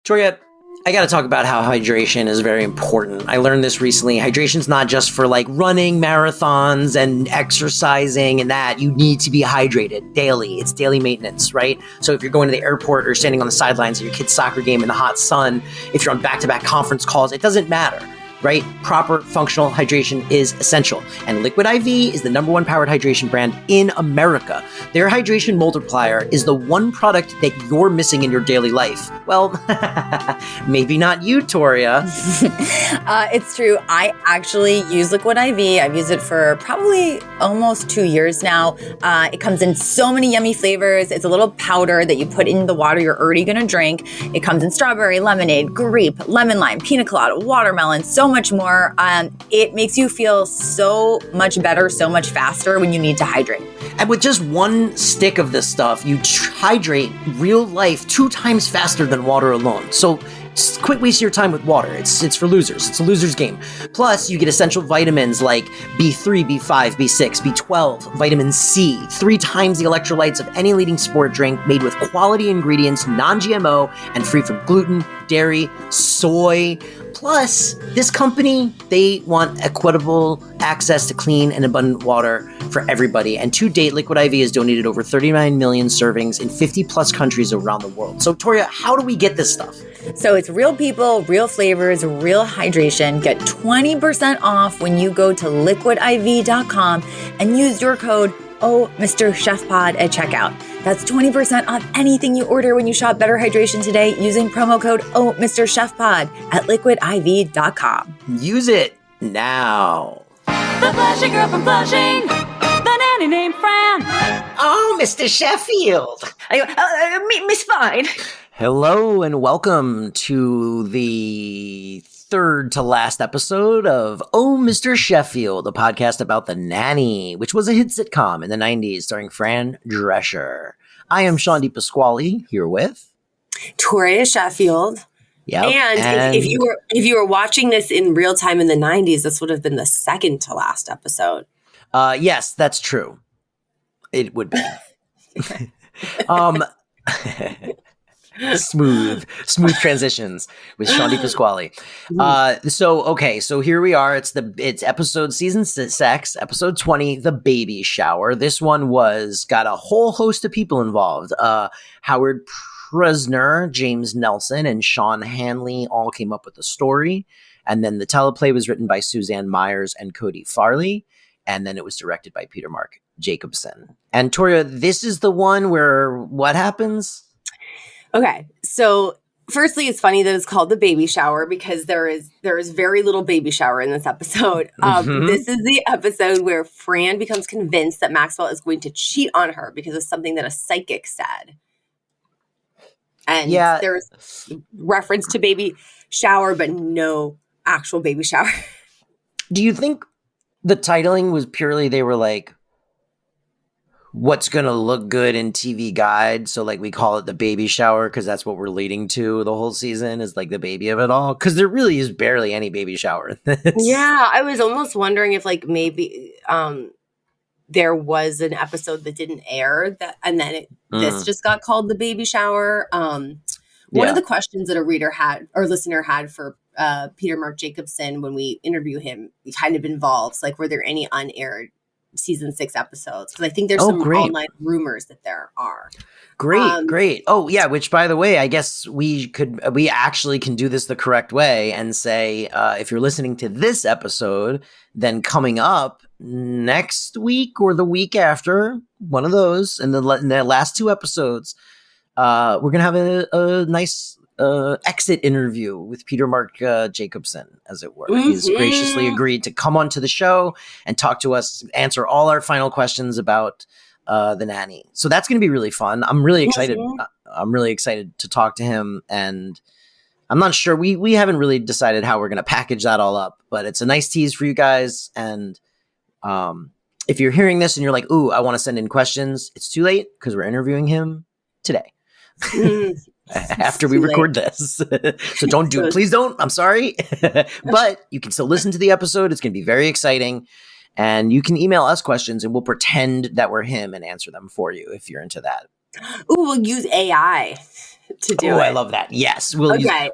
Toria, I got to talk about how hydration is very important. I learned this recently. Hydration's not just for like running marathons and exercising and that. You need to be hydrated daily. It's daily maintenance, right? So if you're going to the airport or standing on the sidelines of your kid's soccer game in the hot sun, if you're on back-to-back conference calls, it doesn't matter. Right? Proper functional hydration is essential. And Liquid IV is the #1 powered hydration brand in America. Their hydration multiplier is the one product that you're missing in your daily life. Well, maybe not you, Toria. It's true. I actually use Liquid IV. I've used it for probably almost 2 years now. It comes in so many yummy flavors. It's a little powder that you put in the water you're already going to drink. It comes in strawberry, lemonade, grape, lemon lime, pina colada, watermelon, so much more. It makes you feel so much better, so much faster when you need to hydrate. And with just one stick of this stuff, you hydrate real life 2 times faster than water alone. So quit wasting your time with water. It's for losers. It's a loser's game. Plus, you get essential vitamins like B3, B5, B6, B12, vitamin C, 3 times the electrolytes of any leading sport drink, made with quality ingredients, non-GMO, and free from gluten, dairy, soy. Plus, this company, they want equitable access to clean and abundant water for everybody. And to date, Liquid IV has donated over 39 million servings in 50 plus countries around the world. So, Toria, how do we get this stuff? So it's real people, real flavors, real hydration. Get 20% off when you go to liquidiv.com and use your code Mr. Chef Pod at checkout. That's 20% off anything you order when you shop Better Hydration today using promo code Mr. Chef Pod at liquidiv.com. Use it now. The Flushing Girl from Flushing, the nanny named Fran. Oh, Mr. Sheffield. Miss Fine. Hello and welcome to the third to last episode of Oh, Mr. Sheffield, a podcast about The Nanny, which was a hit sitcom in the 90s starring Fran Drescher. I am Sean DiPasquale, here with Toria Sheffield. Yep. And if you were watching this in real time in the 90s, this would have been the second to last episode. Yes, that's true. It would be. Smooth transitions with Sean DiPasquale. So here we are. It's episode season 6, episode 20, the baby shower. This one got a whole host of people involved. Howard Presner, James Nelson, and Sean Hanley all came up with the story. And then the teleplay was written by Suzanne Myers and Cody Farley. And then it was directed by Peter Mark Jacobson. And Toria, this is the one where what happens? Okay, so firstly, it's funny that it's called the baby shower because there is very little baby shower in this episode. This is the episode where Fran becomes convinced that Maxwell is going to cheat on her because of something that a psychic said. And there's reference to baby shower, but no actual baby shower. Do you think the titling was purely they were like, what's going to look good in TV Guide? So like we call it the baby shower because that's what we're leading to the whole season is like the baby of it all. Because there really is barely any baby shower in this. Yeah, I was almost wondering if like maybe there was an episode that didn't air this just got called the baby shower. One of the questions that a reader had or listener had for Peter Mark Jacobson when we interview him kind of involves like, were there any unaired season 6 episodes? Because I think there's some online rumors that there are. Great. Oh yeah, which by the way, I guess we actually can do this the correct way and say, if you're listening to this episode, then coming up next week or the week after, one of those, in the last 2 episodes, we're gonna have a nice exit interview with Peter Mark Jacobson, as it were. He's graciously agreed to come onto the show and talk to us, answer all our final questions about The Nanny. So that's going to be really fun. I'm really excited. I'm really excited to talk to him, and I'm not sure. We haven't really decided how we're going to package that all up, but it's a nice tease for you guys. And if you're hearing this and you're like, ooh, I want to send in questions, it's too late because we're interviewing him today. After we record this. So please don't. I'm sorry. But you can still listen to the episode. It's going to be very exciting. And you can email us questions and we'll pretend that we're him and answer them for you if you're into that. Ooh, we'll use AI. to do Oh, it. I love that. Yes,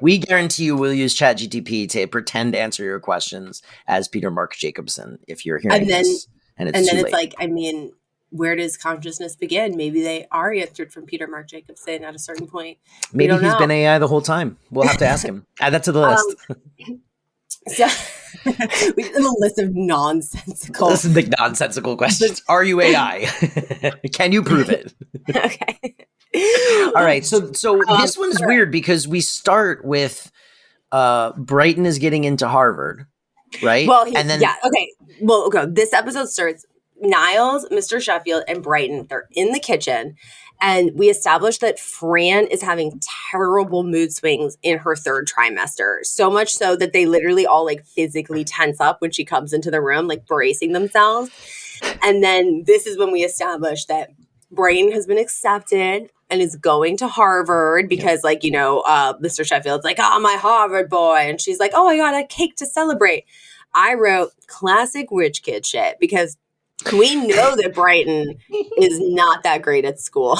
we guarantee you we'll use ChatGPT to pretend to answer your questions as Peter Mark Jacobson if you're hearing this and it's too late. like, I mean, where does consciousness begin? Maybe they are answered from Peter Mark Jacobson at a certain point. Maybe he's been AI the whole time. We'll have to ask him. Add that to the list. So we did a list of nonsensical. Listen to nonsensical questions. Are you AI? Can you prove it? Okay. All right. So this one's weird because we start with Brighton is getting into Harvard, right? Well, okay. Well, okay. This episode starts. Niles, Mr. Sheffield, and Brighton, they're in the kitchen. And we established that Fran is having terrible mood swings in her third trimester. So much so that they literally all like physically tense up when she comes into the room, like bracing themselves. And then this is when we established that Brighton has been accepted and is going to Harvard because Mr. Sheffield's like, oh, my Harvard boy. And she's like, oh, I got a cake to celebrate. I wrote classic rich kid shit because we know that Brighton is not that great at school.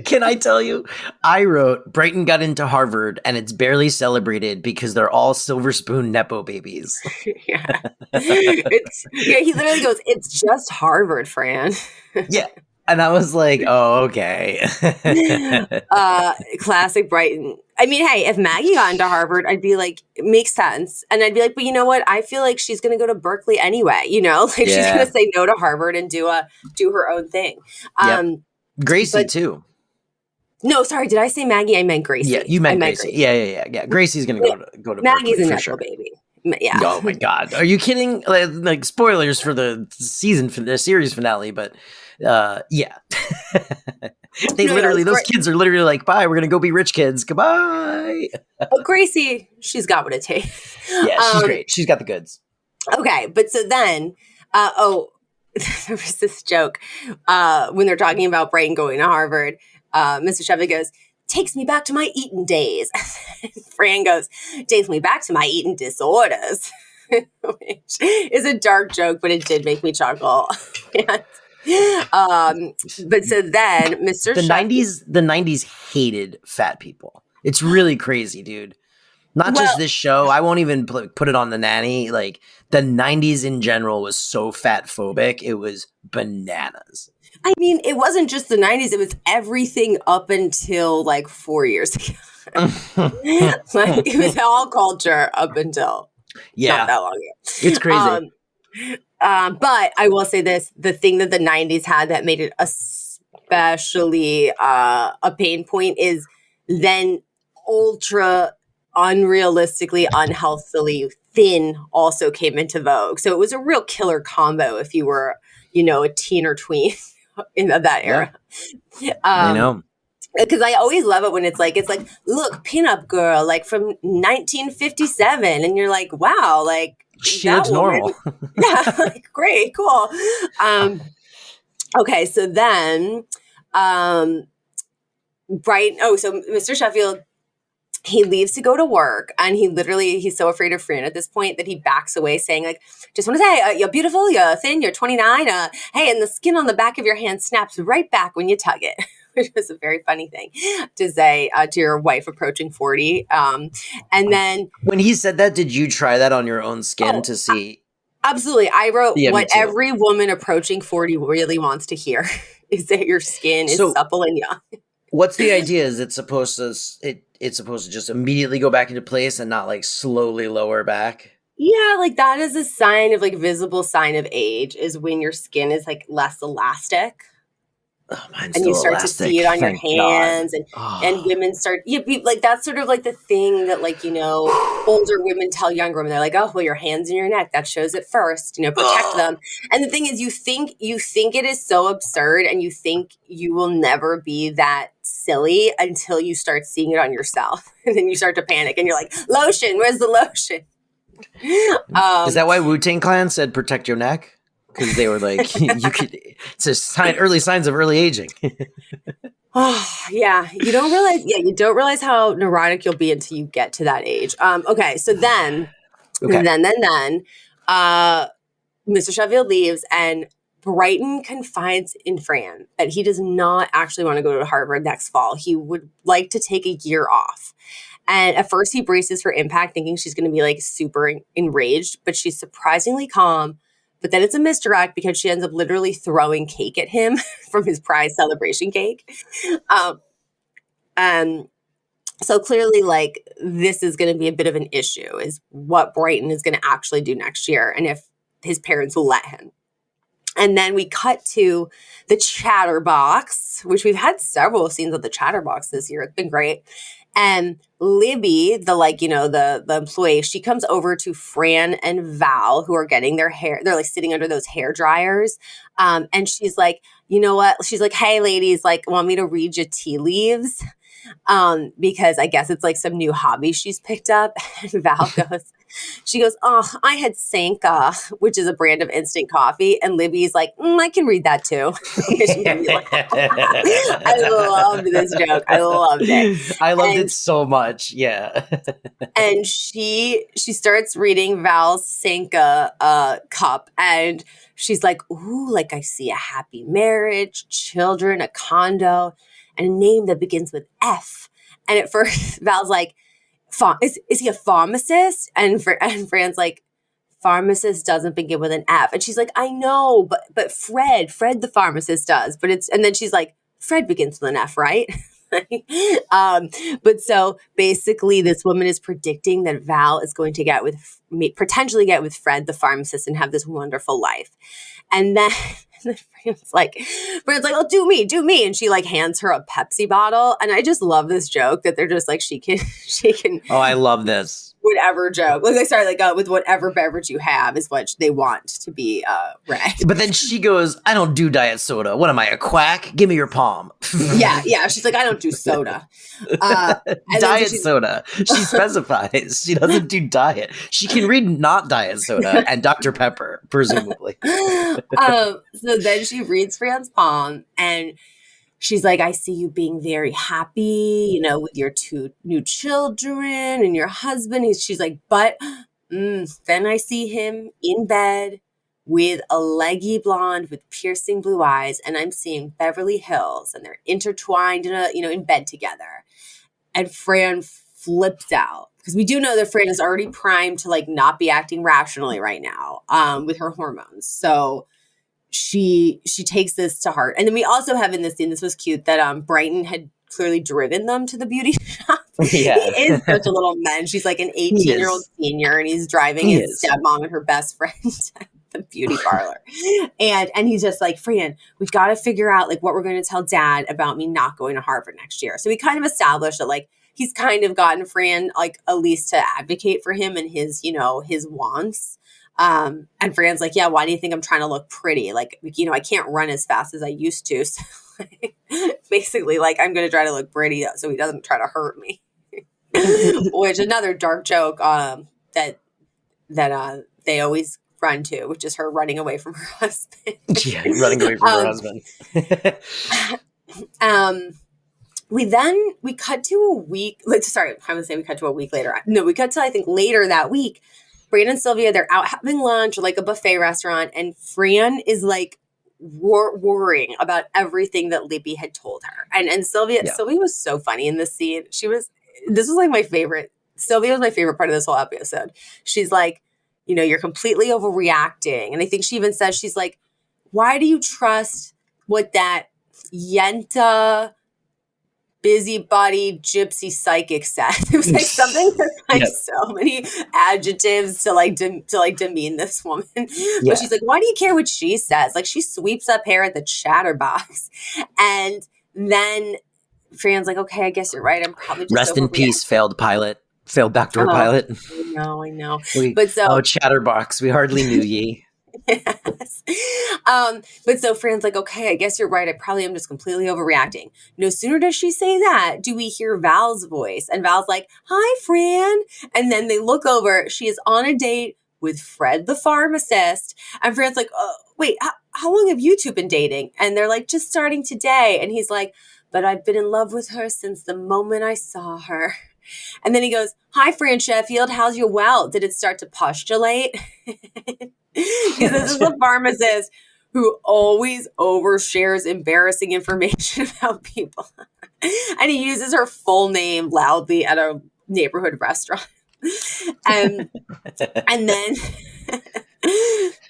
Can I tell you? I wrote Brighton got into Harvard and it's barely celebrated because they're all silver spoon Nepo babies. Yeah. He literally goes, it's just Harvard, Fran. Yeah. And I was like, oh, okay. Classic Brighton. I mean, hey, if Maggie got into Harvard, I'd be like, it makes sense. And I'd be like, but you know what? I feel like she's going to go to Berkeley anyway, she's going to say no to Harvard and do her own thing. Gracie too. No, sorry. Did I say Maggie? I meant Gracie. Yeah, you meant Gracie. Yeah. Gracie's going to go to Maggie's Berkeley a for Nepo baby. Yeah. Oh my God. Are you kidding? Like spoilers for the series finale, but yeah. Those kids are literally like, bye, we're gonna go be rich kids. Goodbye. But Gracie, she's got what it takes. Yeah, she's great. She's got the goods. Okay, but so then there was this joke when they're talking about Brighton going to Harvard. Mr. Sheffield goes, takes me back to my eating days. Fran goes, takes me back to my eating disorders. Which is a dark joke, but it did make me chuckle. But so then Mr. The 90s hated fat people. It's really crazy, dude. Not just this show. I won't even put it on The Nanny. Like the 90s in general was so fat phobic. It was bananas. I mean, it wasn't just the 90s. It was everything up until like 4 years ago. Like it was all culture up until not that long ago. It's crazy. But I will say this, the thing that the 90s had that made it especially a pain point is then ultra unrealistically, unhealthily thin also came into vogue. So it was a real killer combo if you were, a teen or tween in that era. I know. Because I always love it when it's like, look, pinup girl, like from 1957. And you're like, wow, like, she looks normal. Yeah, like, great, cool. Okay, so then so Mr. Sheffield, he leaves to go to work, and he's so afraid of Fran at this point that he backs away saying, like, just want to say, you're beautiful, you're thin, you're 29, hey, and the skin on the back of your hand snaps right back when you tug it. Which was a very funny thing to say to your wife approaching 40. And then when he said that, did you try that on your own skin to see? Absolutely. I wrote what every woman approaching 40 really wants to hear is that your skin is supple and young. What's the idea? Is it supposed to it's supposed to just immediately go back into place and not like slowly lower back? Yeah, like that is a sign of visible sign of age is when your skin is like less elastic. Oh, and you start elastic. To see it on your hands and women start like that's sort of like the thing that older women tell younger women. They're like, oh, well, your hands and your neck, that shows it first, protect them. And the thing is you think it is so absurd and you think you will never be that silly until you start seeing it on yourself. And then you start to panic and you're like, lotion, where's the lotion? Is that why Wu-Tang Clan said protect your neck? Because they were like, it's a early signs of early aging. Oh, yeah. You don't realize how neurotic you'll be until you get to that age. Okay. So then, Mr. Sheffield leaves and Brighton confides in Fran that he does not actually want to go to Harvard next fall. He would like to take a year off. And at first he braces for impact, thinking she's going to be like super enraged, but she's surprisingly calm. But then it's a misdirect because she ends up literally throwing cake at him from his prize celebration cake. And so clearly, like, this is going to be a bit of an issue, is what Brighton is going to actually do next year and if his parents will let him. And then we cut to the Chatterbox, which we've had several scenes of the Chatterbox this year. It's been great. And Libby, the employee, she comes over to Fran and Val, who are getting their hair. They're like sitting under those hair dryers. And she's like, you know what? She's like, hey, ladies, like, want me to read you tea leaves? Because I guess it's like some new hobby she's picked up. And Val goes, oh, I had Sanka, which is a brand of instant coffee. And Libby's like, I can read that too. I loved this joke. I loved it. I loved it so much. Yeah. And she starts reading Val's Sanka cup, and she's like, ooh, like I see a happy marriage, children, a condo, and a name that begins with F. And at first, Val's like, is he a pharmacist? And Fran's like, pharmacist doesn't begin with an F. And she's like, I know, but Fred the pharmacist does. And then she's like, Fred begins with an F, right? But so basically this woman is predicting that Val is going to potentially get with Fred the pharmacist and have this wonderful life. And then Fran's like, oh, do me. And she like hands her a Pepsi bottle. And I just love this joke that they're just like, she can. Oh, I love this. Whatever joke. With whatever beverage you have is what they want to be read. But then she goes, I don't do diet soda. What am I, a quack? Give me your palm. Yeah. She's like, I don't do soda. Diet soda. She specifies. She doesn't do diet. She can read not diet soda and Dr. Pepper, presumably. So then she reads Fran's palm and she's like, I see you being very happy, with your 2 new children and your husband. She's like, but then I see him in bed with a leggy blonde with piercing blue eyes, and I'm seeing Beverly Hills, and they're intertwined in bed together. And Fran flips out because we do know that Fran is already primed to like not be acting rationally right now with her hormones. So she takes this to heart. And then we also have in this scene, this was cute, that Brighton had clearly driven them to the beauty shop. Yeah. He is such a little man. She's like an 18-year-old senior, and he's driving his stepmom and her best friend to the beauty parlor. And he's just like, Fran, we've got to figure out like what we're going to tell Dad about me not going to Harvard next year. So we kind of established that like he's kind of gotten Fran like at least to advocate for him and his wants. And Fran's like, yeah, why do you think I'm trying to look pretty? Like, I can't run as fast as I used to. So basically, like, I'm going to try to look pretty so he doesn't try to hurt me. Which another dark joke that they always run to, which is her running away from her husband. Yeah, running away from her husband. We cut to a week. Sorry, I'm going to say we cut to a week later. No, we cut to, I think, later that week. Brandon and Sylvia, they're out having lunch at like a buffet restaurant, and Fran is like worrying about everything that Libby had told her. And Sylvia was so funny in this scene. This was like my favorite. Sylvia was my favorite part of this whole episode. She's like, you're completely overreacting. And I think she even says, she's like, why do you trust what that Yenta busybody gypsy psychic said? It was like something with like so many adjectives to demean this woman. But she's like, why do you care what she says? Like, she sweeps up hair at the Chatterbox. And then Fran's like, okay, I guess you're right. I'm probably just rest in peace, failed backdoor pilot. I know. Chatterbox, we hardly knew ye. Yes. But so Fran's like, okay, I guess you're right. I probably am just completely overreacting. No sooner does she say that, do we hear Val's voice. And Val's like, hi, Fran. And then they look over. She is on a date with Fred the pharmacist. And Fran's like, wait, how long have you two been dating? And they're like, just starting today. And he's like, but I've been in love with her since the moment I saw her. And then he goes, hi, Fran Sheffield. How's your well? Did it start to postulate? Because this is the pharmacist who always overshares embarrassing information about people. And he uses her full name loudly at a neighborhood restaurant. And then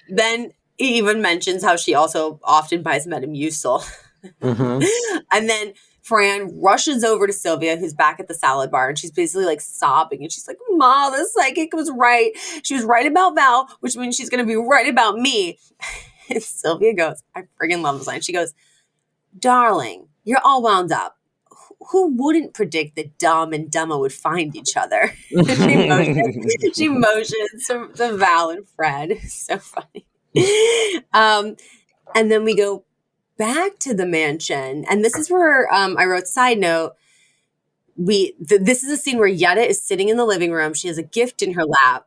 then he even mentions how she also often buys Metamucil. And then Fran rushes over to Sylvia, who's back at the salad bar, and she's basically like sobbing. And she's like, Ma, the psychic was right. She was right about Val, which means she's going to be right about me. And Sylvia goes, I friggin' love this line. She goes, darling, you're all wound up. Who wouldn't predict that Dumb and Dumma would find each other? she motions to Val and Fred. So funny. And then we go back to the mansion. And this is where I wrote, side note, this is a scene where Yetta is sitting in the living room. She has a gift in her lap.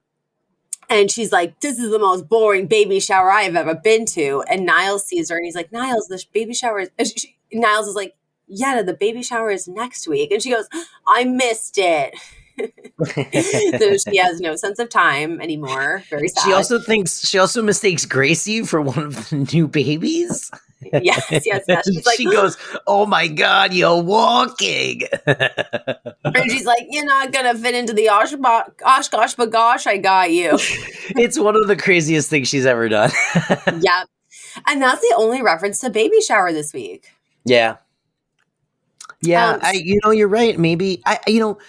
And she's like, this is the most boring baby shower I have ever been to. And Niles sees her and he's like, Niles, the baby shower is... Niles is like, Yetta, the baby shower is next week. And she goes, I missed it. So she has no sense of time anymore. Very sad. She also mistakes Gracie for one of the new babies. Yes. She's like, she goes, oh my God, you're walking. And she's like, you're not going to fit into the Osh gosh bagosh, I got you. It's one of the craziest things she's ever done. Yep. And that's the only reference to baby shower this week. Yeah. Yeah, you're right. Maybe I don't.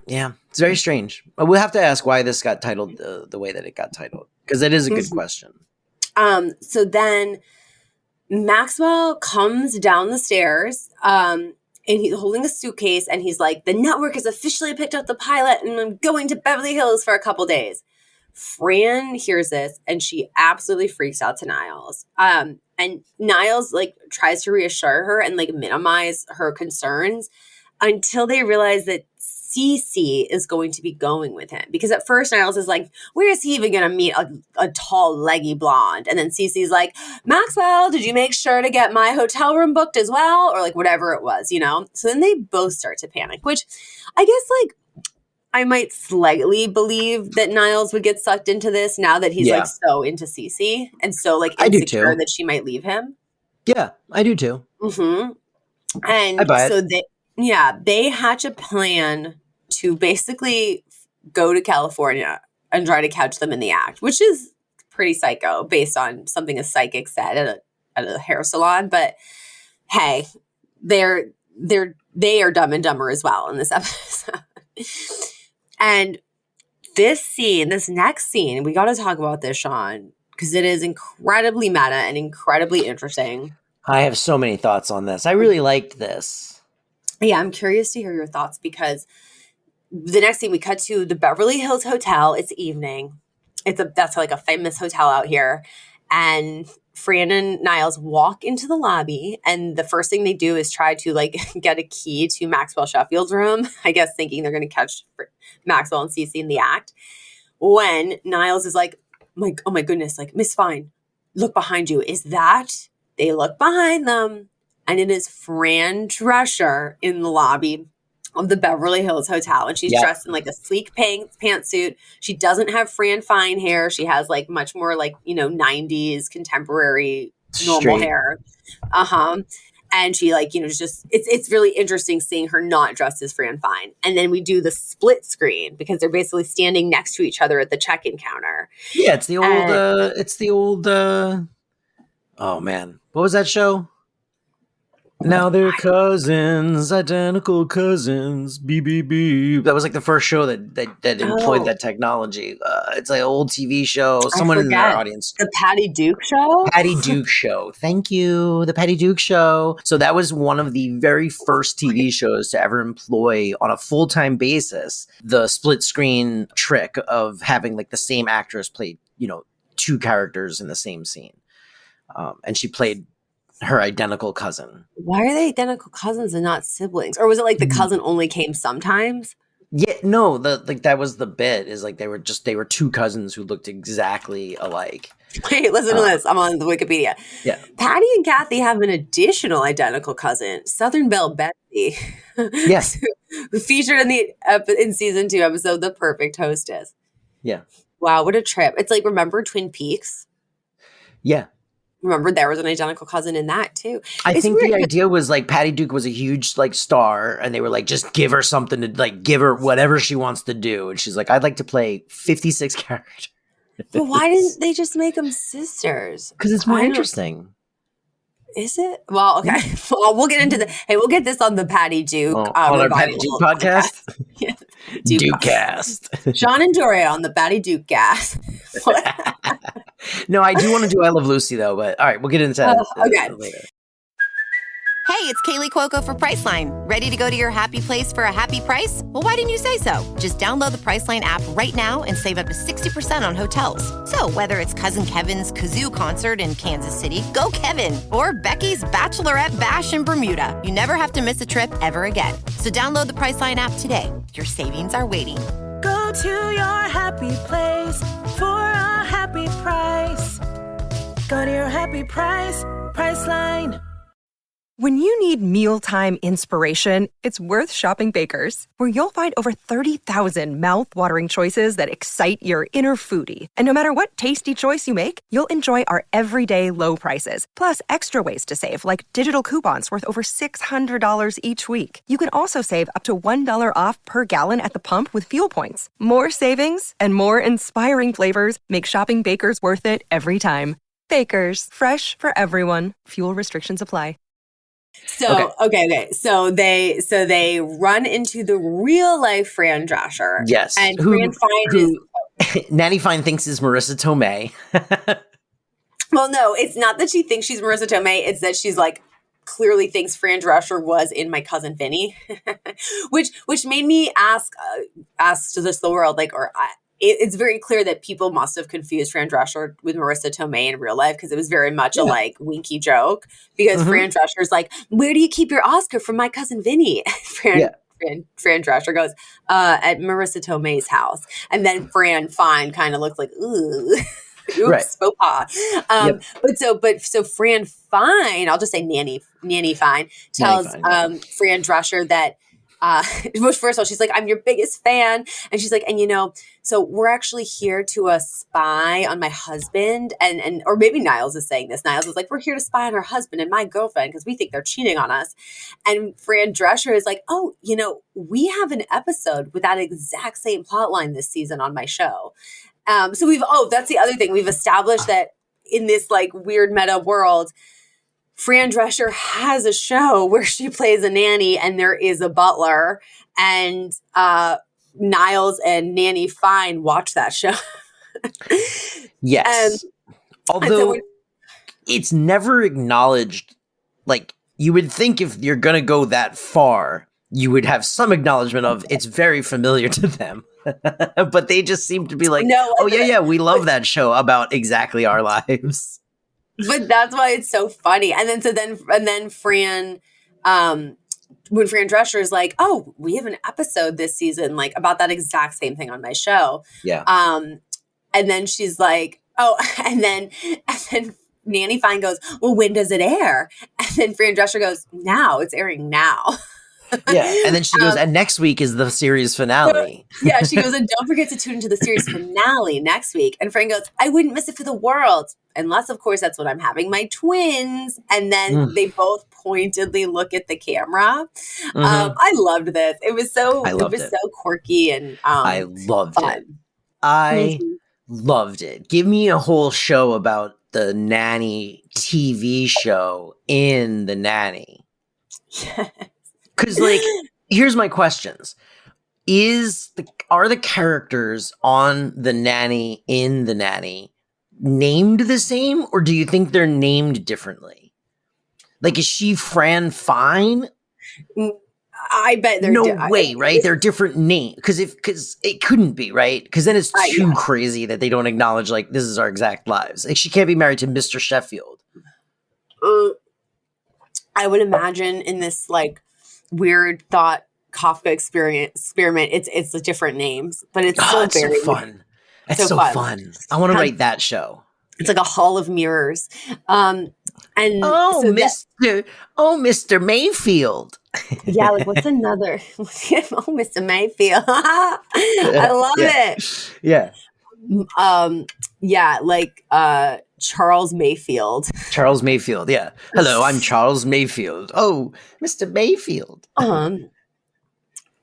Yeah, it's very strange. We'll have to ask why this got titled the way that it got titled, because it is a good question. So then Maxwell comes down the stairs, and he's holding a suitcase, and he's like, "The network has officially picked up the pilot, and I'm going to Beverly Hills for a couple days." Fran hears this, and she absolutely freaks out to Niles. And Niles like tries to reassure her and like minimize her concerns until they realize that Cece is going to be going with him. Because at first Niles is like, where is he even going to meet a tall, leggy blonde? And then Cece's like, Maxwell, did you make sure to get my hotel room booked as well? Or like whatever it was, you know? So then they both start to panic, which I guess like I might slightly believe that Niles would get sucked into this now that he's like so into Cece and so like insecure that she might leave him. Yeah, I do too. Mm-hmm. And so they hatch a plan to basically go to California and try to catch them in the act, which is pretty psycho based on something a psychic said at a hair salon. But hey, they are Dumb and Dumber as well in this episode. And this next scene, we got to talk about this, Sean, because it is incredibly meta and incredibly interesting. I have so many thoughts on this. I really liked this. Yeah, I'm curious to hear your thoughts because the next scene we cut to the Beverly Hills Hotel. It's evening. That's like a famous hotel out here. And Fran and Niles walk into the lobby, and the first thing they do is try to like get a key to Maxwell Sheffield's room, I guess thinking they're going to catch Maxwell and Cece in the act. When Niles is like, oh my goodness, like, Miss Fine, look behind you. Is that? They look behind them, and it is Fran Drescher in the lobby of the Beverly Hills Hotel. And she's dressed in like a sleek pantsuit. She doesn't have Fran Fine hair. She has like much more like, 90s contemporary normal hair. And she like, just, it's really interesting seeing her not dressed as Fran Fine. And then we do the split screen because they're basically standing next to each other at the check-in counter. Yeah. It's the old, oh man, what was that show? Now they're cousins, identical cousins, BBB. That was like the first show that employed that technology. It's like an old TV show. Someone in our audience. The Patty Duke Show? Patty Duke Show. Thank you. The Patty Duke Show. So that was one of the very first TV shows to ever employ on a full-time basis the split screen trick of having like the same actress play, two characters in the same scene. And she played her identical cousin. Why are they identical cousins and not siblings? Or was it like the cousin only came sometimes? Yeah, no, that was the bit, is like they were two cousins who looked exactly alike. Wait, listen to this. I'm on the Wikipedia. Yeah. Patty and Kathy have an additional identical cousin, Southern Belle Betsy. Yes. Who featured in season 2 episode The Perfect Hostess. Yeah. Wow, what a trip. It's like, remember Twin Peaks? Yeah. remember there was an identical cousin in that too. I It's think the weird. idea was like Patty Duke was a huge like star, and they were like, just give her something to like give her whatever she wants to do, and she's like, I'd like to play 56 characters. But why didn't they just make them sisters? Because it's more I don't- interesting. Is it? Well, okay. Well, we'll get into the. Hey, we'll get this on the Patty Duke On our Patty revival Duke podcast, Yeah. Dukecast. Sean and Doria on the Patty Duke gas. No, I do want to do I Love Lucy though, but all right, we'll get into that okay. later. Hey, it's Kaylee Cuoco for Priceline. Ready to go to your happy place for a happy price? Well, why didn't you say so? Just download the Priceline app right now and save up to 60% on hotels. So whether it's Cousin Kevin's Kazoo Concert in Kansas City, go Kevin, or Becky's Bachelorette Bash in Bermuda, you never have to miss a trip ever again. So download the Priceline app today. Your savings are waiting. Go to your happy place for a happy price. Go to your happy price, Priceline. When you need mealtime inspiration, it's worth shopping Baker's, where you'll find over 30,000 mouth-watering choices that excite your inner foodie. And no matter what tasty choice you make, you'll enjoy our everyday low prices, plus extra ways to save, like digital coupons worth over $600 each week. You can also save up to $1 off per gallon at the pump with fuel points. More savings and more inspiring flavors make shopping Baker's worth it every time. Baker's, fresh for everyone. Fuel restrictions apply. So okay. So they run into the real life Fran Drescher. Yes, and Fran Fine is. Nanny Fine thinks is Marissa Tomei. Well, no, it's not that she thinks she's Marissa Tomei. It's that she's like clearly thinks Fran Drescher was in My Cousin Vinny, which made me ask to this the world it's very clear that people must have confused Fran Drescher with Marissa Tomei in real life because it was very much a like winky joke because Fran Drescher's like, where do you keep your Oscar from My Cousin Vinny? Fran Drescher goes, at Marissa Tomei's house. And then Fran Fine kind of looks like, ooh. Oops, faux pas. So Fran Fine, I'll just say Nanny Fine, tells Fran Drescher that first of all, she's like, I'm your biggest fan. And she's like, and so we're actually here to spy on my husband. And or maybe Niles is saying this. Niles is like, we're here to spy on our husband and my girlfriend because we think they're cheating on us. And Fran Drescher is like, oh, we have an episode with that exact same plot line this season on my show. So that's the other thing. We've established that in this like weird meta world, Fran Drescher has a show where she plays a nanny and there is a butler, and Niles and Nanny Fine watch that show. Yes. Although it's never acknowledged, like you would think if you're going to go that far, you would have some acknowledgement of it's very familiar to them. But they just seem to be like, we love that show about exactly our lives. But that's why it's so funny. And then Fran, when Fran Drescher is like, oh, we have an episode this season, like about that exact same thing on my show. Yeah. And then she's like, oh, and then Nanny Fine goes, well, when does it air? And then Fran Drescher goes, now, it's airing now. Yeah. And then she goes, and next week is the series finale. Yeah, she goes, and don't forget to tune into the series finale next week. And Fran goes, I wouldn't miss it for the world. Unless, of course, that's when I'm having my twins. And then they both pointedly look at the camera. I loved this. It was so quirky and I loved fun. it. I loved it. Give me a whole show about the nanny TV show in the nanny. Because, like, here's my questions. Are the characters on the nanny in the nanny named the same, or do you think they're named differently? Like, is she Fran Fine? I bet they're way, right? They're different names because it couldn't be, right? Because then it's too crazy that they don't acknowledge like this is our exact lives. Like she can't be married to Mr. Sheffield. I would imagine in this like weird thought Kafka experiment, it's the different names, but it's so very fun. It's so fun. I want to write that show. It's like a hall of mirrors. And Mr. Mayfield. Yeah, like what's another? Mr. Mayfield. I love it. Yeah. Charles Mayfield. Charles Mayfield. Yeah. Hello, I'm Charles Mayfield. Oh, Mr. Mayfield. And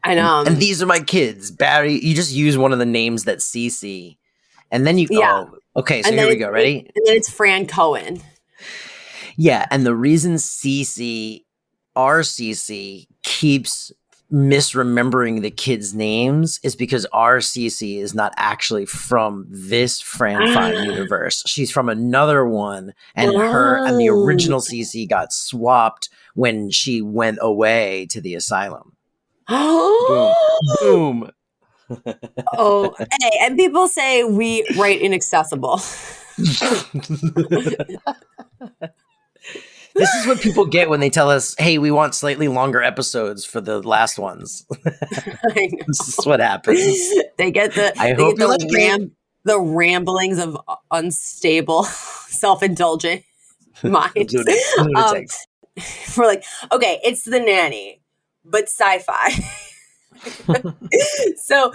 And these are my kids, Barry. You just use one of the names that Cece, and then you. Yeah. Oh, okay. So and here then we go. Ready? And then it's Fran Cohen. Yeah, and the reason our Cece keeps misremembering the kids' names is because our Cece is not actually from this Fran Fine universe. She's from another one, and the original Cece got swapped when she went away to the asylum. Boom. Boom. Oh, hey, and people say we write inaccessible. This is what people get when they tell us, hey, we want slightly longer episodes for the last ones. This is what happens. They get the ramblings of unstable, self-indulgent minds. We're like, okay, it's The Nanny, but sci-fi. So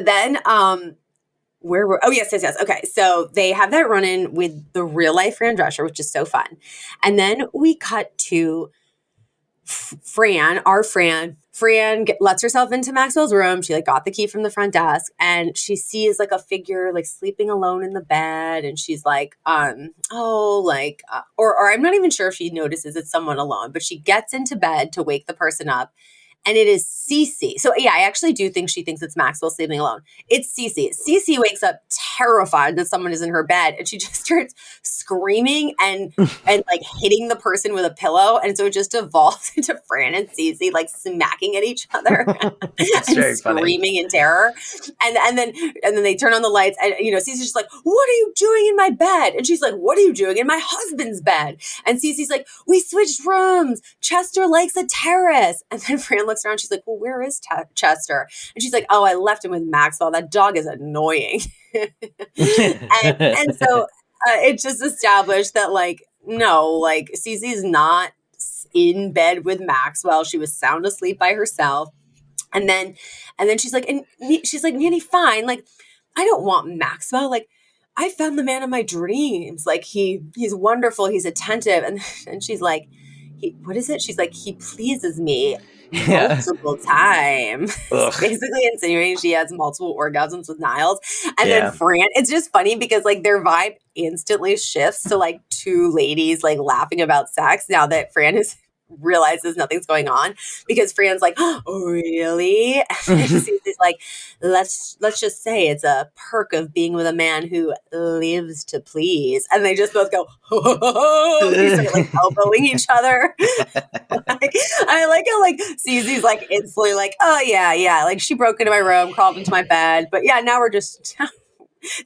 then yes. Okay, so they have that run-in with the real life Fran Drescher, which is so fun. And then we cut to Fran, our Fran. Fran lets herself into Maxwell's room. She got the key from the front desk, and she sees a figure sleeping alone in the bed. And she's like, or I'm not even sure if she notices it's someone alone, but she gets into bed to wake the person up. And it is Cece. So yeah, I actually do think she thinks it's Maxwell sleeping alone. It's Cece. Cece wakes up terrified that someone is in her bed, and she just starts screaming and hitting the person with a pillow. And so it just evolves into Fran and Cece smacking at each other and screaming in terror. And then they turn on the lights, and Cece's just like, "What are you doing in my bed?" And she's like, "What are you doing in my husband's bed?" And Cece's like, "We switched rooms. Chester likes a terrace." And then Fran looks around. She's like, "Well, where is Chester?" And she's like, "Oh, I left him with Maxwell. That dog is annoying." and so it just established that no, Cece's not in bed with Maxwell. She was sound asleep by herself. And then she's like, "Nanny, fine. I don't want Maxwell. I found the man of my dreams. He's wonderful. He's attentive." And she's like, what is it? She's like, "He pleases me multiple times." Basically insinuating she has multiple orgasms with Niles. And then Fran, it's just funny because their vibe instantly shifts to two ladies laughing about sex now that Fran realizes nothing's going on, because Fran's like, "Oh, really?" And she's like, let's just say it's a perk of being with a man who lives to please." And they just both go, "Oh." They start elbowing each other. I like how Cece's instantly "Oh yeah," she broke into my room, crawled into my bed, but yeah, now we're just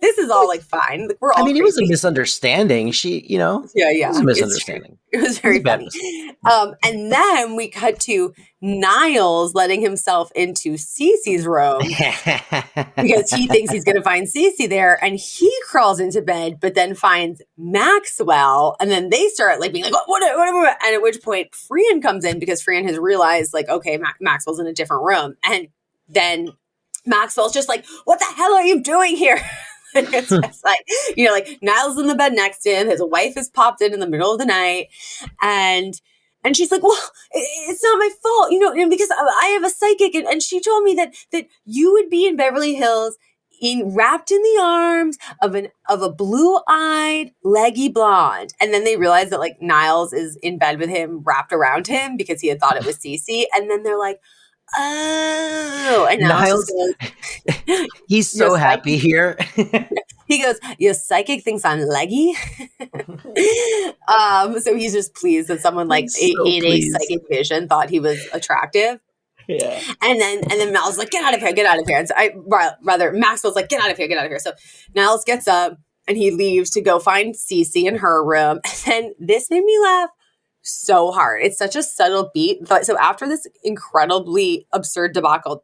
this is all fine. We're all it was a misunderstanding. She, it was a misunderstanding. It was very funny. And then we cut to Niles letting himself into Cece's room because he thinks he's going to find Cece there, and he crawls into bed, but then finds Maxwell, and then they start being like, "What?" And at which point Fran comes in because Fran has realized okay, Maxwell's in a different room, and then Maxwell's just like, "What the hell are you doing here?" And it's just Niles in the bed next to him. His wife has popped in the middle of the night. And she's like, "Well, it's not my fault, because I have a psychic. And she told me that you would be in Beverly Hills wrapped in the arms of a blue-eyed, leggy blonde." And then they realize that Niles is in bed with him, wrapped around him, because he had thought it was Cece. And then they're like, "Oh," and Niles goes, he's so happy here. He goes, "Your psychic thinks I'm leggy." So he's just pleased that someone a psychic vision thought he was attractive. Yeah. And then Mal's like, "Get out of here, get out of here." And so Maxwell's like, "Get out of here, get out of here." So Niles gets up and he leaves to go find Cece in her room. And then this made me laugh so hard. It's such a subtle beat. So after this incredibly absurd debacle,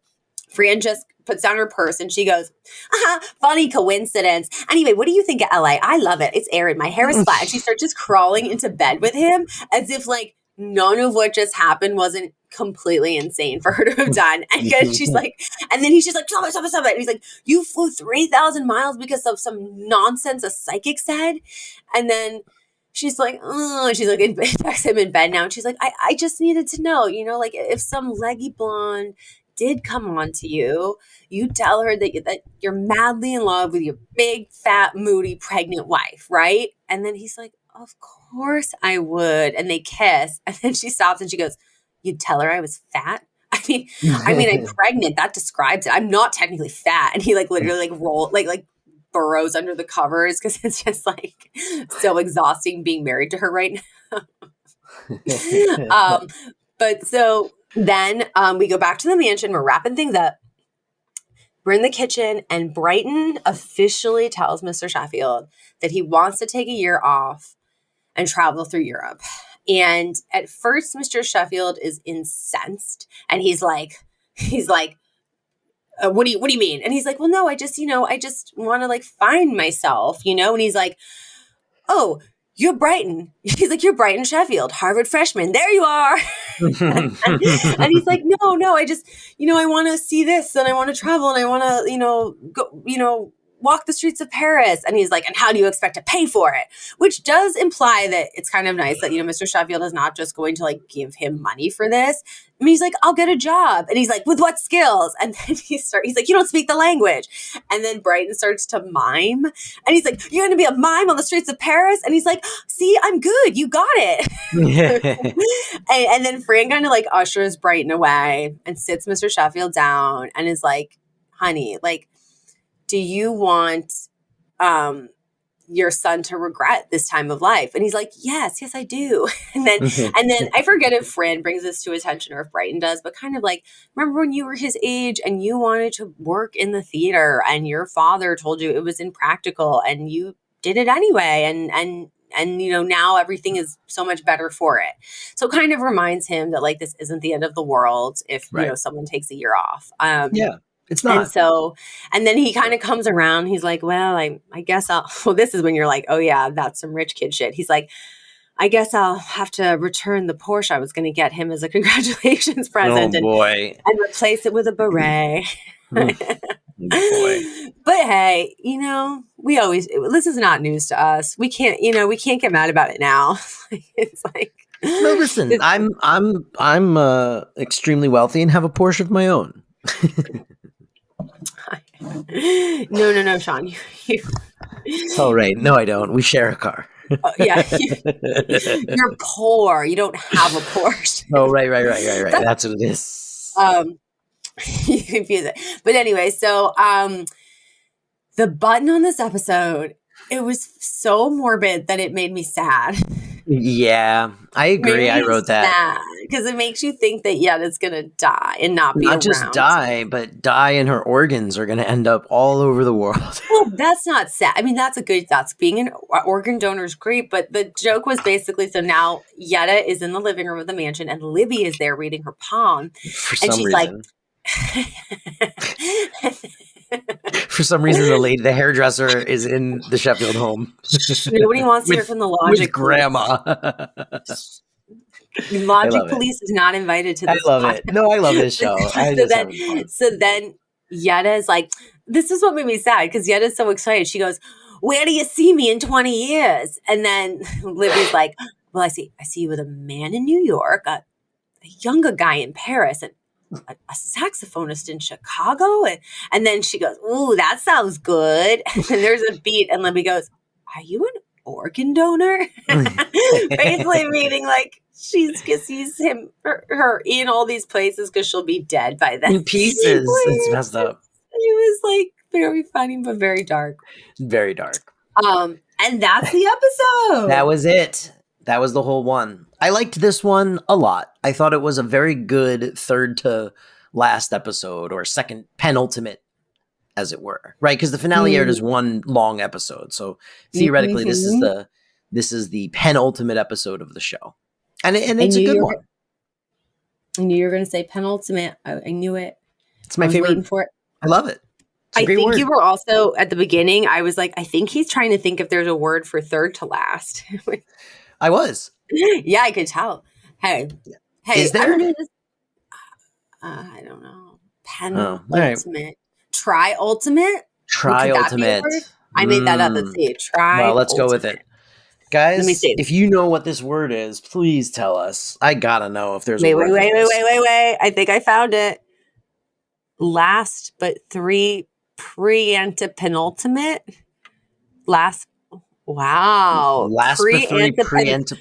Fran just puts down her purse and she goes, "Funny coincidence. Anyway, what do you think of LA? I love it. It's arid. My hair is flat." And she starts just crawling into bed with him as if none of what just happened wasn't completely insane for her to have done. And she's like, and then he's just like, stop it. And he's like, you flew 3,000 miles because of some nonsense a psychic said. And then she's like, oh, she's like, texts him in bed now. And she's like, I just needed to know, like if some leggy blonde did come on to you, you tell her that you're madly in love with your big, fat, moody, pregnant wife, right? And then he's like, of course I would. And they kiss. And then she stops and she goes, you'd tell her I was fat? I mean, I'm pregnant. That describes it. I'm not technically fat. And he like literally like burrows under the covers because it's just like so exhausting being married to her right now. But so then we go back to the mansion. We're wrapping things up. We're in the kitchen, and Brighton officially tells Mr. Sheffield that he wants to take a year off and travel through Europe. And at first, Mr. Sheffield is incensed, and he's like, what do you mean? And he's like, well, no, I just want to like find myself, And he's like, oh, you're Brighton. He's like, you're Brighton Sheffield, Harvard freshman. There you are. and he's like, no, I just, I want to see this, and I want to travel, and I want to, go, walk the streets of Paris. And he's like, and how do you expect to pay for it? Which does imply that it's kind of nice that, Mr. Sheffield is not just going to like give him money for this. I mean, he's like, I'll get a job. And he's like, with what skills? And then he's like, you don't speak the language. And then Brighton starts to mime. And he's like, you're going to be a mime on the streets of Paris? And he's like, see, I'm good. You got it. and then Fran kind of like ushers Brighton away and sits Mr. Sheffield down and is like, honey, like, do you want your son to regret this time of life? And he's like, yes, I do. And then I forget if Fran brings this to attention or if Brighton does, but kind of like, remember when you were his age and you wanted to work in the theater and your father told you it was impractical and you did it anyway. And now everything is so much better for it. So it kind of reminds him that like, this isn't the end of the world if, someone takes a year off. Yeah. It's not. And then he kind of comes around. He's like, well, I guess this is when you're like, oh yeah, that's some rich kid shit. He's like, I guess I'll have to return the Porsche I was going to get him as a congratulations present and replace it with a beret. Boy. But hey, this is not news to us. We can't get mad about it now. It's like, no, listen, I'm extremely wealthy and have a Porsche of my own. No, Sean. Oh, right. No, I don't. We share a car. Yeah. You're poor. You don't have a Porsche. Oh, right. That's what it is. You confuse it. But anyway, so the button on this episode, it was so morbid that it made me sad. Yeah, I agree. I wrote that. Because it makes you think that Yetta's going to die and not be around. Not just die, but die and her organs are going to end up all over the world. Well, that's not sad. I mean, that's being an organ donor is great, but the joke was basically, so now Yetta is in the living room of the mansion and Libby is there reading her palm. And she's like... For some reason, the hairdresser is in the Sheffield home. Nobody wants to hear from the logic with grandma. Logic police is not invited to this. I love it. No, I love this show. So then Yetta is like, this is what made me sad because Yetta's so excited. She goes, where do you see me in 20 years? And then Libby's like, well, I see you with a man in New York, a younger guy in Paris, and a saxophonist in Chicago. And then she goes, ooh, that sounds good. And there's a beat. And Libby goes, are you an organ donor? Basically meaning like she sees her in all these places because she'll be dead by then. In pieces. It's messed up. It was like very funny, but very dark. Very dark. And that's the episode. That was it. That was the whole one. I liked this one a lot. I thought it was a very good third to last episode or second penultimate, as it were, right? Because the finale aired as one long episode. So theoretically, this is the penultimate episode of the show. And it's a good one. I knew you were going to say penultimate. I knew it. It's my favorite. Waiting for it. I love it. I think you were also, at the beginning, I was like, I think he's trying to think if there's a word for third to last. I was. Yeah, I could tell. Hey, is there? I don't know. Pen Oh, all right. ultimate. Try ultimate? Try Could that be a ultimate. word? I made that up. Let's see. Try. Well, let's go with it. Guys, Let me see. if you know what this word is, please tell us. I gotta know if there's a word. Wait. I think I found it. Last but three pre-antepenultimate. Last. Wow. Last but three pre-antepenultimate.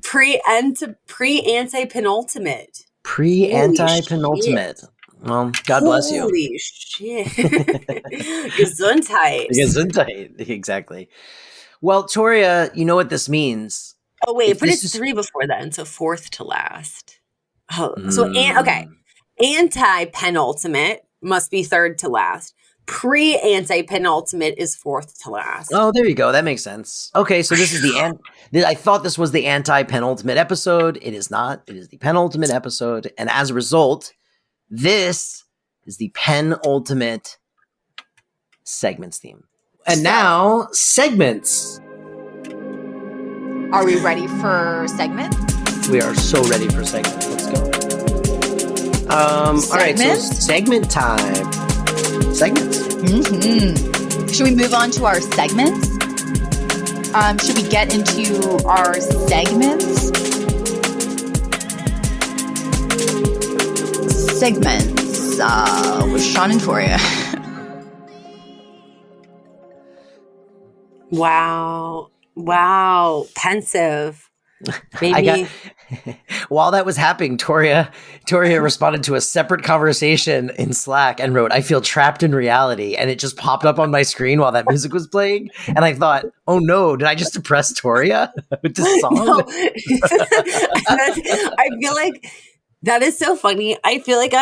Pre-antepenultimate. Well, God bless you. Holy shit. Gesundheit. Gesundheit. Exactly. Well, Toria, you know what this means. Oh, wait, but it's 3 before then, so 4th to last. Oh, so, okay. Anti-penultimate must be 3rd to last. Pre-anti-penultimate is 4th to last. Oh, there you go. That makes sense. Okay, so this is I thought this was the anti-penultimate episode. It is not. It is the penultimate episode. And as a result, this is the penultimate segments theme. And now, segments. Are we ready for segments? We are so ready for segments. Let's go. All right, so segment time. Segments. Mm-hmm. Should we move on to our segments? Should we get into our segments? Segments with Sean and Toria. Wow. Pensive. Maybe. While that was happening, Toria responded to a separate conversation in Slack and wrote, "I feel trapped in reality." And it just popped up on my screen while that music was playing. And I thought, oh no, did I just depress Toria with this song? No. I feel like that is so funny. I feel like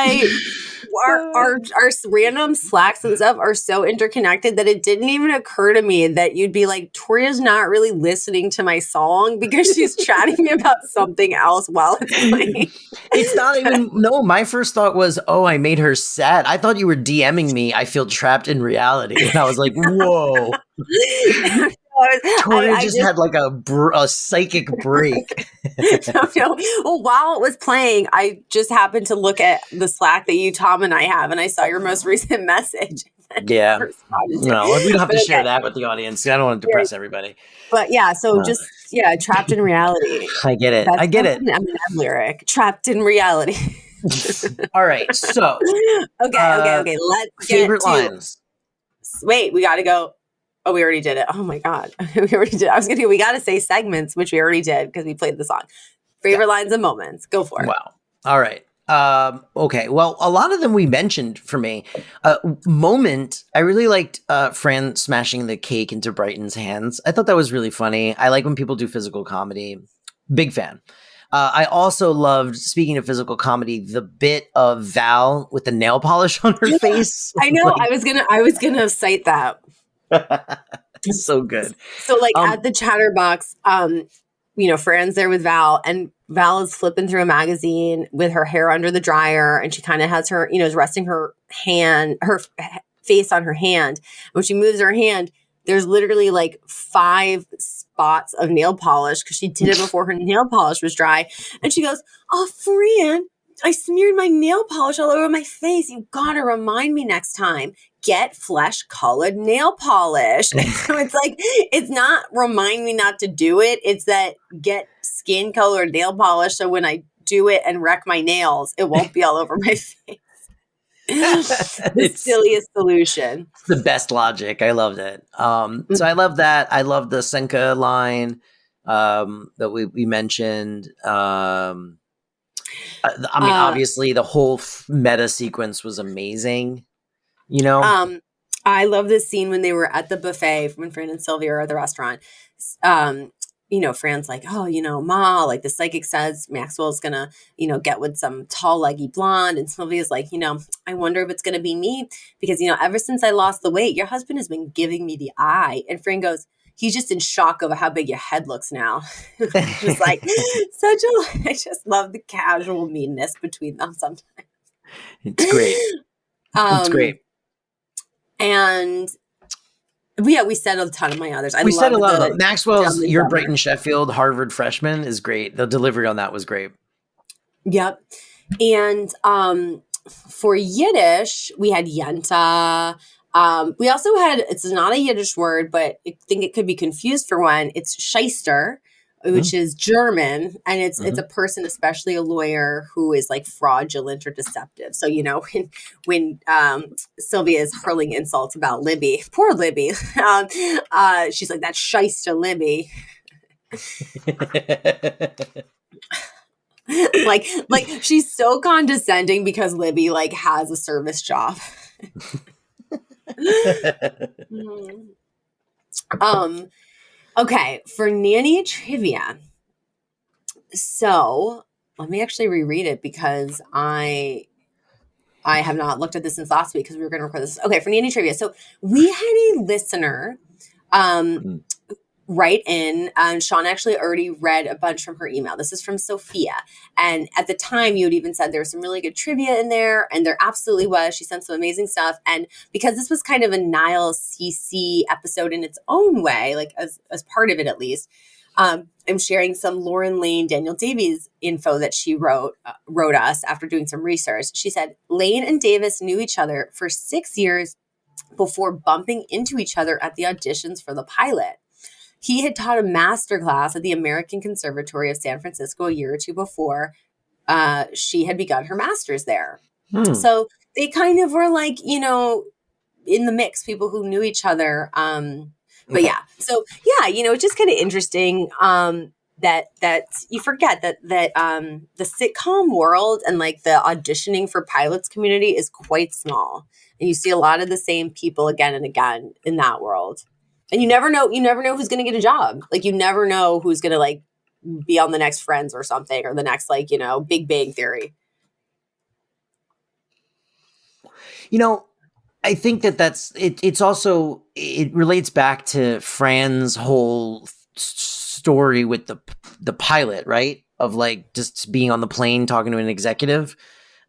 our random Slacks and stuff are so interconnected that it didn't even occur to me that you'd be like, Toria's not really listening to my song because she's chatting me about something else while it's playing. It's not even, no, my first thought was, oh, I made her sad. I thought you were DMing me, "I feel trapped in reality." And I was like, whoa. Toria just had like a psychic break. No. Well, while it was playing, I just happened to look at the Slack that you, Tom, and I have, and I saw your most recent message. Yeah. No, we don't have to share that with the audience. I don't want to depress everybody. But yeah, so trapped in reality. I get it. That's I get it. An Eminem lyric. Trapped in reality. All right. So. Okay. Let's favorite get to lines. Wait, we got to go. Oh, we already did it. Oh my God. We already did it. We got to say segments, which we already did because we played the song. Favorite lines and moments. Go for it. Wow. All right. Okay. Well, a lot of them we mentioned for me. Moment. I really liked Fran smashing the cake into Brighton's hands. I thought that was really funny. I like when people do physical comedy. Big fan. I also loved, speaking of physical comedy, the bit of Val with the nail polish on her face. I know. I was gonna cite that. So good. So at the chatterbox, Fran's there with Val, and Val is flipping through a magazine with her hair under the dryer, and she kind of has her, is resting her face on her hand. When she moves her hand, there's literally 5 spots of nail polish because she did it before her nail polish was dry. And she goes, "Oh, Fran, I smeared my nail polish all over my face. You gotta remind me next time. Get flesh-colored nail polish." So it's not remind me not to do it. It's that get skin-colored nail polish so when I do it and wreck my nails, it won't be all over my face. The silliest solution. It's the best logic. I loved it. So I love that. I love the Senka line that we mentioned. Obviously the whole meta sequence was amazing. I love this scene when they were at the buffet when Fran and Sylvia are at the restaurant. Fran's like, "Oh, Ma, the psychic says Maxwell's gonna, get with some tall, leggy blonde." And Sylvia's like, "I wonder if it's gonna be me because, ever since I lost the weight, your husband has been giving me the eye." And Fran goes, "He's just in shock over how big your head looks now." Just I just love the casual meanness between them sometimes. It's great. It's great. And we said a ton of my others. We said a lot of them. Maxwell's Your Brighton Sheffield Harvard freshman is great. The delivery on that was great. Yep. And for Yiddish, we had Yenta. We also had, it's not a Yiddish word, but I think it could be confused for one. It's Shyster, which is German, and it's a person, especially a lawyer, who is like fraudulent or deceptive. So, you know, when Sylvia is hurling insults about Libby, poor Libby, she's like, that's Shyster Libby. like she's so condescending because Libby like has a service job. Okay, for nanny trivia. So let me actually reread it because I have not looked at this since last week because we were going to record this. Okay, for nanny trivia. So we had a listener write in. Sean actually already read a bunch from her email. This is from Sophia. And at the time, you had even said there was some really good trivia in there, and there absolutely was. She sent some amazing stuff. And because this was kind of a Nile CC episode in its own way, like as part of it at least, I'm sharing some Lauren Lane, Daniel Davies info that she wrote us after doing some research. She said, Lane and Davis knew each other for 6 years before bumping into each other at the auditions for the pilot. He had taught a masterclass at the American Conservatory of San Francisco a year or two before she had begun her master's there. So they kind of were like, you know, in the mix, people who knew each other. But yeah, so yeah, you know, it's just kind of interesting that you forget that the sitcom world and like the auditioning for pilots community is quite small, and you see a lot of the same people again and again in that world. And you never know who's going to get a job. Like you never know who's going to like be on the next Friends or something, or the next like, you know, Big Bang Theory. You know, I think that's it. It's also, it relates back to Fran's whole story with the pilot, right? Of like just being on the plane talking to an executive.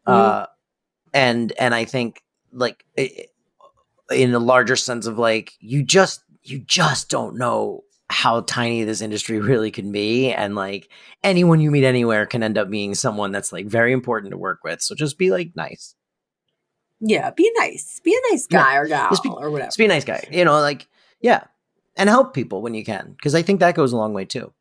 And I think like in a larger sense of like, you just don't know how tiny this industry really can be. And like anyone you meet anywhere can end up being someone that's like very important to work with. So just be like nice. Yeah. Be a nice guy or gal or whatever. Just be a nice guy, you know, like, yeah. And help people when you can. Cause I think that goes a long way too.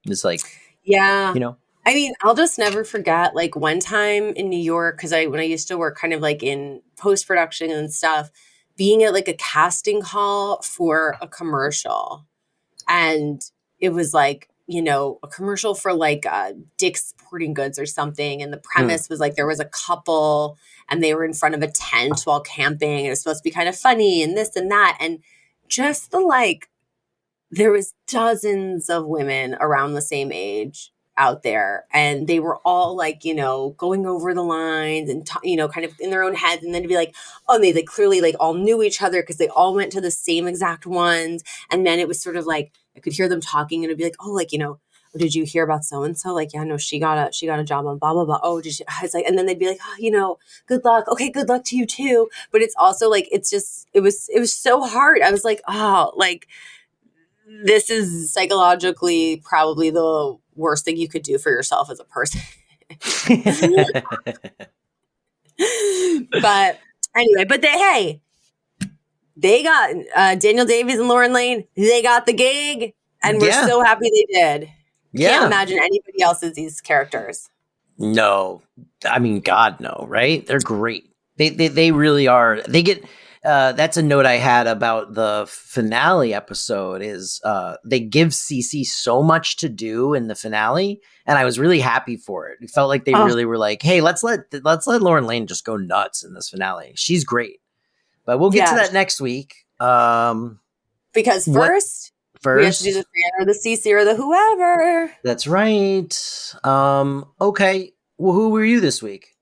It's like, yeah, you know, I mean, I'll just never forget like one time in New York, because when I used to work kind of like in post-production and stuff, being at like a casting call for a commercial. And it was like, you know, a commercial for like Dick's Sporting Goods or something. And the premise was like there was a couple and they were in front of a tent while camping. And it was supposed to be kind of funny and this and that. And just the like, there was dozens of women around the same age out there, and they were all like, you know, going over the lines and you know, kind of in their own heads, and then to be like, oh, and they like clearly like all knew each other because they all went to the same exact ones. And then it was sort of like I could hear them talking, and it'd be like, oh, like, you know, oh, did you hear about so and so? Like, yeah, no, she got a job on blah blah blah. Oh, did you? It's like, and then they'd be like, oh, you know, good luck. Okay, good luck to you too. But it's also like, it's just it was so hard. I was like, oh, like this is psychologically probably the worst thing you could do for yourself as a person. But anyway, but they got Daniel Davies and Lauren Lane. They got the gig, and we're so happy they did. Yeah. Can't imagine anybody else as these characters. No, I mean, God, no, right? They're great. They really are. They get. That's a note I had about the finale episode is they give Cece so much to do in the finale, and I was really happy for it. It felt like they really were like, "Hey, let's let Lauren Lane just go nuts in this finale. She's great." But we'll get to that next week. Because first we have to do the Fran or the Cece or the whoever. That's right. Okay. Well, who were you this week?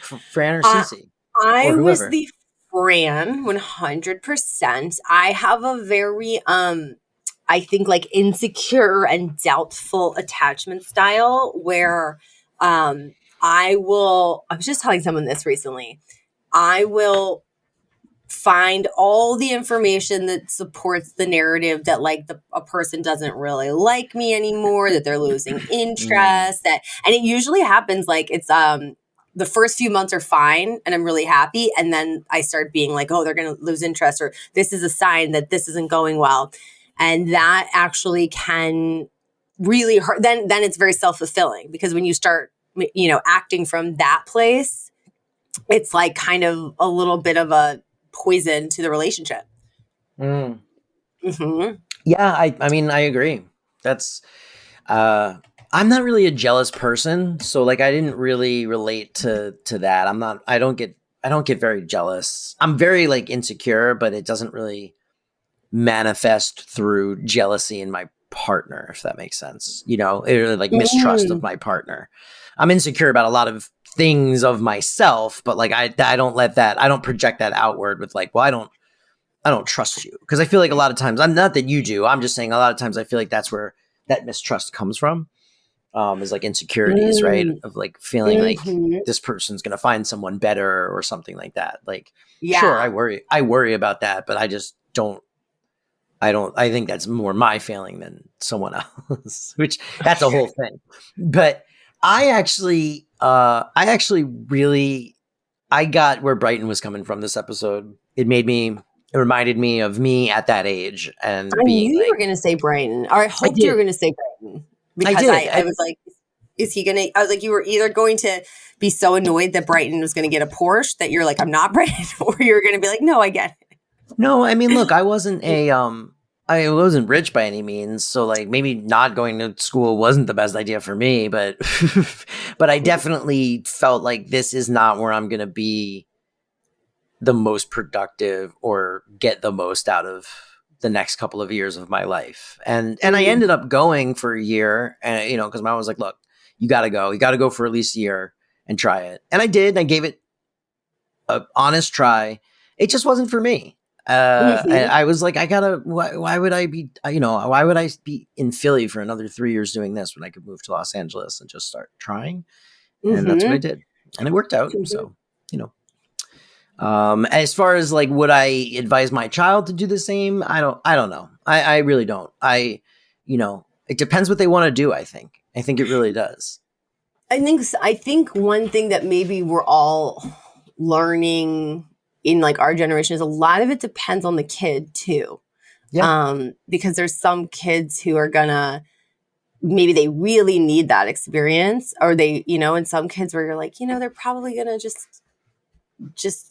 Fran or Cece? I was the Fran 100%. I have a very I think like insecure and doubtful attachment style where I was just telling someone this recently. I will find all the information that supports the narrative that like a person doesn't really like me anymore, that they're losing interest, and it usually happens like it's the first few months are fine and I'm really happy, and then I start being like, oh, they're going to lose interest, or this is a sign that this isn't going well. And that actually can really hurt. Then it's very self-fulfilling, because when you start, acting from that place, it's like kind of a little bit of a poison to the relationship. Yeah, I mean, I agree. That's I'm not really a jealous person, so like I didn't really relate to that. I don't get very jealous. I'm very like insecure, but it doesn't really manifest through jealousy in my partner, if that makes sense. Like mistrust of my partner. I'm insecure about a lot of things of myself, but like I don't project that outward with like, well, I don't trust you, because I feel like a lot of times, I'm not that you do, I'm just saying a lot of times I feel like that's where that mistrust comes from, is like insecurities, right? Of like feeling like this person's going to find someone better or something like that. Like, sure, I worry about that, but I just don't, I think that's more my failing than someone else, which that's a whole thing. But I actually really, I got where Brighton was coming from this episode. It reminded me of me at that age, and I knew you were going to say Brighton, or I hoped you were going to say Brighton, because I was like, is he going to? I was like, you were either going to be so annoyed that Brighton was going to get a Porsche that you're like, I'm not Brighton, or you're going to be like, no, I get it. No, I mean, look, I wasn't I wasn't rich by any means, so like maybe not going to school wasn't the best idea for me, but but I definitely felt like this is not where I'm going to be the most productive or get the most out of the next couple of years of my life. And I ended up going for a year, and because my mom was like, look, you got to go for at least a year and try it. And I did. I gave it an honest try. It just wasn't for me. I was like, why would I be in Philly for another 3 years doing this when I could move to Los Angeles and just start trying? And that's what I did. And it worked out. So, as far as like, would I advise my child to do the same? I don't know. I really don't. it depends what they want to do. I think it really does. I think one thing that maybe we're all learning in like our generation is a lot of it depends on the kid too. Yeah. Because there's some kids who are gonna, maybe they really need that experience, or they, and some kids where you're like, they're probably gonna just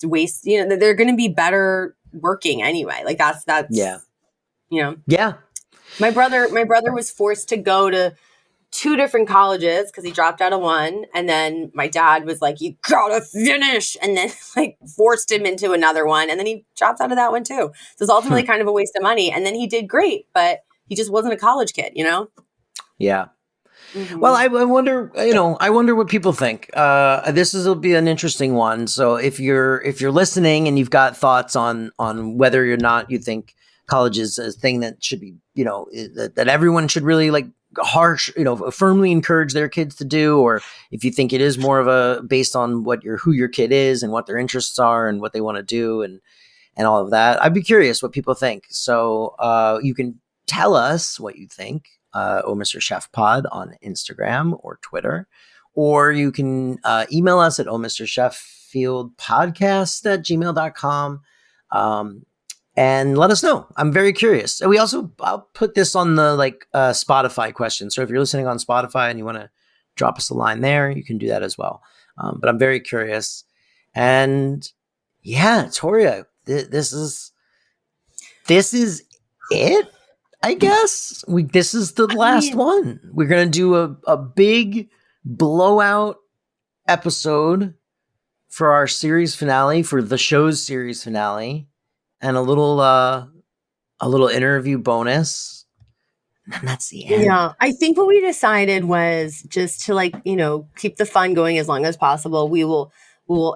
waste, they're gonna be better working anyway. Like that's yeah. Yeah. My brother was forced to go to 2 different colleges because he dropped out of one, and then my dad was like, you gotta finish, and then like forced him into another one, and then he dropped out of that one too. So it's ultimately kind of a waste of money, and then he did great, but he just wasn't a college kid. Yeah. Well, I wonder, I wonder what people think. This will be an interesting one. So if you're listening and you've got thoughts on whether or not you think college is a thing that should be, that everyone should really like firmly encourage their kids to do, or if you think it is more of a based on who your kid is and what their interests are and what they want to do and all of that, I'd be curious what people think. So you can tell us what you think. Oh, Mr. Chef Pod on Instagram or Twitter, or you can email us at ohmrcheffieldpodcast@gmail.com. And let us know. I'm very curious. And I'll put this on the Spotify question. So if you're listening on Spotify and you want to drop us a line there, you can do that as well. But I'm very curious. And yeah, Toria, this is it. I guess this is the last one. We're going to do a big blowout episode for our series finale, for the show's series finale, and a little interview bonus. And that's the end. Yeah. I think what we decided was just to keep the fun going as long as possible. We will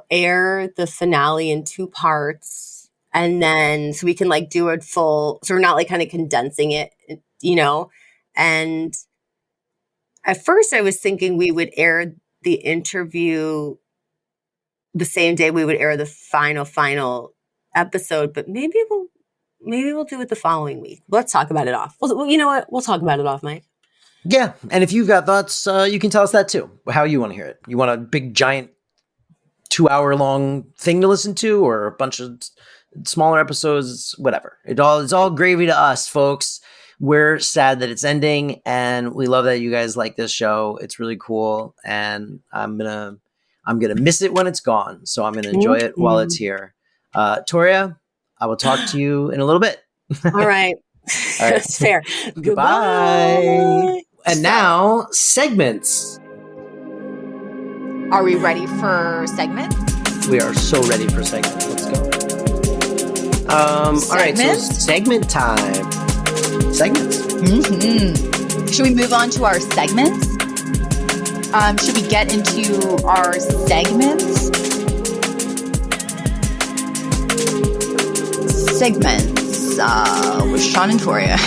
air the finale in 2 parts. And then, so we can do it full, so we're not kind of condensing it, and at first I was thinking we would air the interview the same day we would air the final episode, but maybe we'll do it the following week. Let's talk about it off. Well, you know what? We'll talk about it off, Mike. Yeah, and if you've got thoughts, you can tell us that too. How you want to hear it? You want a big, giant, 2-hour-long thing to listen to, or a bunch of smaller episodes? Whatever. It's all gravy to us, folks. We're sad that it's ending, and we love that you guys like this show. It's really cool, and I'm gonna miss it when it's gone. So I'm gonna enjoy it while it's here. Toria, I will talk to you in a little bit. All right. That's fair. Goodbye. And now, segments. Are we ready for segments? We are so ready for segments. Let's go. All right, so segment time. Segments. Mm-hmm. Should we move on to our segments? Should we get into our segments? Segments with Sean and Toria.